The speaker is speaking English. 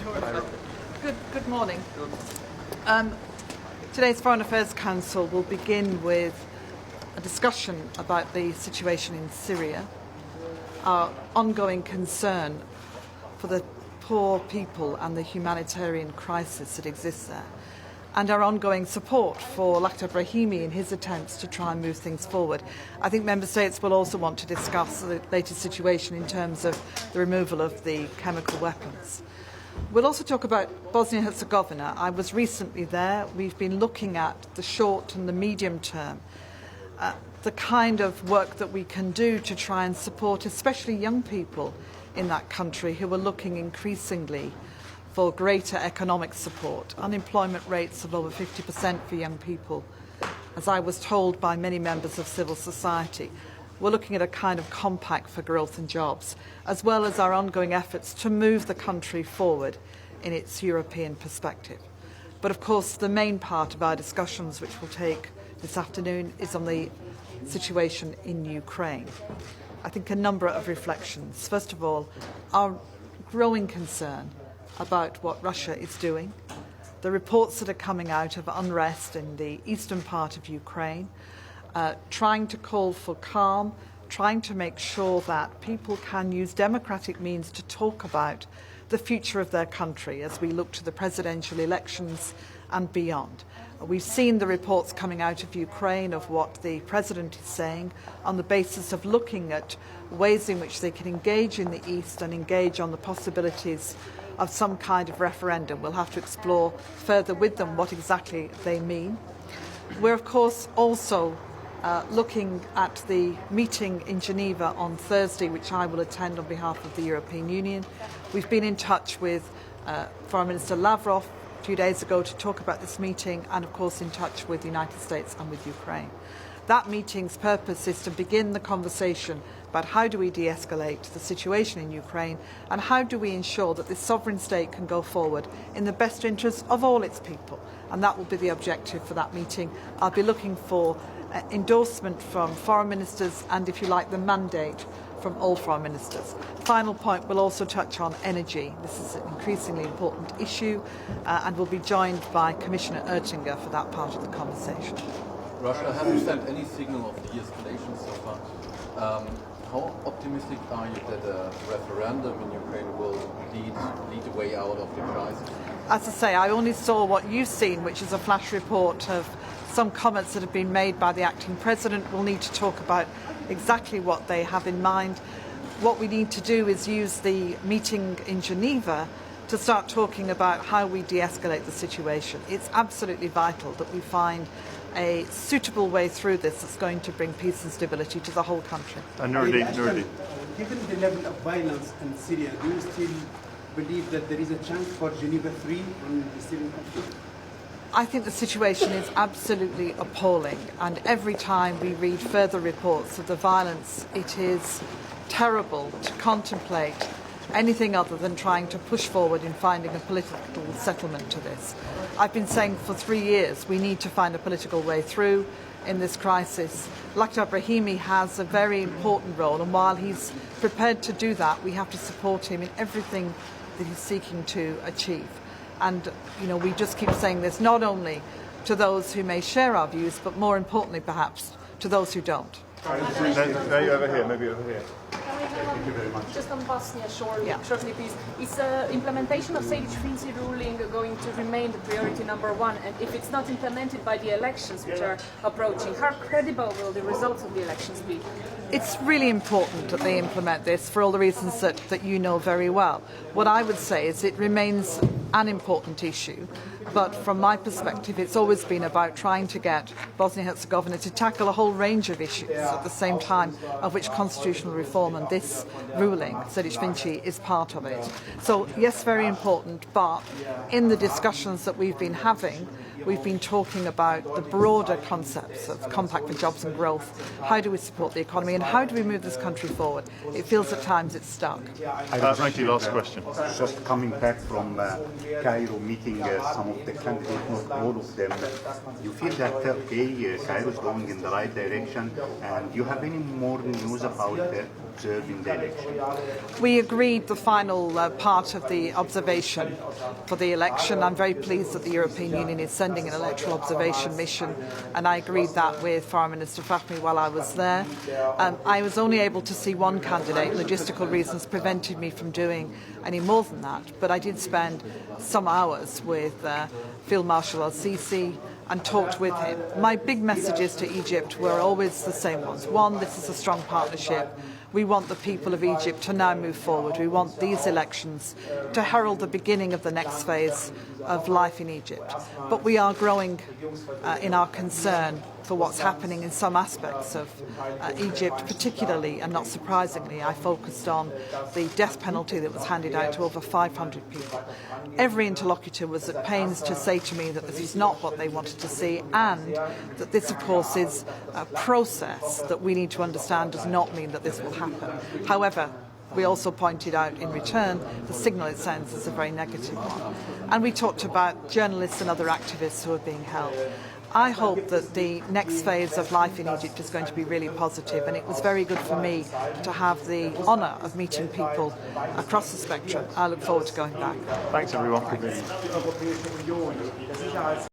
Good morning. Today's Foreign Affairs Council will begin with a discussion about the situation in Syria, our ongoing concern for the poor people and the humanitarian crisis that exists there, and our ongoing support for Lakhdar Brahimi in his attempts to try and move things forward. I think Member States will also want to discuss the latest situation in terms of the removal of the chemical weapons. We'll also talk about Bosnia-Herzegovina. I was recently there. We've been looking at the short and the medium term, the kind of work that we can do to try and support especially young people in that country who are looking increasingly for greater economic support. Unemployment rates of over 50% for young people, as I was told by many members of civil society. We're looking at a kind of compact for growth and jobs, as well as our ongoing efforts to move the country forward in its European perspective. But of course, the main part of our discussions, which we'll take this afternoon, is on the situation in Ukraine. I think a number of reflections. First of all, our growing concern about what Russia is doing, the reports that are coming out of unrest in the eastern part of Ukraine, trying to call for calm, trying to make sure that people can use democratic means to talk about the future of their country as we look to the presidential elections and beyond. We've seen the reports coming out of Ukraine of what the president is saying on the basis of looking at ways in which they can engage in the East and engage on the possibilities of some kind of referendum. We'll have to explore further with them what exactly they mean. We're of course also looking at the meeting in Geneva on Thursday, which I will attend on behalf of the European Union. We've been in touch with Foreign Minister Lavrov a few days ago to talk about this meeting, and of course in touch with the United States and with Ukraine. That meeting's purpose is to begin the conversation about how do we de-escalate the situation in Ukraine and how do we ensure that this sovereign state can go forward in the best interests of all its people. And that will be the objective for that meeting. I'll be looking for endorsement from foreign ministers and, if you like, the mandate from all foreign ministers. Final point, we'll also touch on energy. This is an increasingly important issue and we'll be joined by Commissioner Oettinger for that part of the conversation. Russia hasn't sent any signal of de-escalation so far. How optimistic are you that a referendum in Ukraine will lead the way out of the crisis? As I say, I only saw what you've seen, which is a flash report of some comments that have been made by the acting president. We'll need to talk about exactly what they have in mind. What we need to do is use the meeting in Geneva to start talking about how we de-escalate the situation. It's absolutely vital that we find a suitable way through this that's going to bring peace and stability to the whole country. Given the level of violence in Syria, do you still believe that there is a chance for Geneva 3 on the Syrian conflict? I think the situation is absolutely appalling, and every time we read further reports of the violence, it is terrible to contemplate anything other than trying to push forward in finding a political settlement to this. I've been saying for 3 years we need to find a political way through in this crisis. Lakhdar Brahimi has a very important role, and while he's prepared to do that, we have to support him in everything that he's seeking to achieve. And we just keep saying this not only to those who may share our views, but more importantly perhaps to those who don't. Maybe over here. Thank you very much. Just on Bosnia, shortly, please. Is implementation of Sejdić-Finci ruling going to remain the priority number one? And if it's not implemented by the elections which are approaching, how credible will the results of the elections be? It's really important that they implement this for all the reasons that you know very well. What I would say is it remains an important issue, but from my perspective it's always been about trying to get Bosnia-Herzegovina to tackle a whole range of issues at the same time, of which constitutional reform and this ruling, Sejdić-Finci, is part of it. So yes, very important, but in the discussions that we've been having, we've been talking about the broader concepts of compact for jobs and growth. How do we support the economy and how do we move this country forward? It feels at times it's stuck. Thank you. Last question. Just coming back from Cairo, meeting some of the candidates, not all of them. You feel that, Cairo is going in the right direction, and do you have any more news about observing the election? We agreed the final part of the observation for the election. I'm very pleased that the European Union is sending an electoral observation mission, and I agreed that with Foreign Minister Fahmy while I was there. I was only able to see one candidate. Logistical reasons prevented me from doing any more than that, but I did spend some hours with Field Marshal al-Sisi and talked with him. My big messages to Egypt were always the same ones. One, this is a strong partnership. We want the people of Egypt to now move forward. We want these elections to herald the beginning of the next phase of life in Egypt. But we are growing in our concern for what's happening in some aspects of Egypt, particularly, and not surprisingly, I focused on the death penalty that was handed out to over 500 people. Every interlocutor was at pains to say to me that this is not what they wanted to see, and that this, of course, is a process that we need to understand does not mean that this will happen. However, we also pointed out in return the signal it sends is a very negative one. And we talked about journalists and other activists who are being held. I hope that the next phase of life in Egypt is going to be really positive, and it was very good for me to have the honour of meeting people across the spectrum. I look forward to going back. Thanks everyone.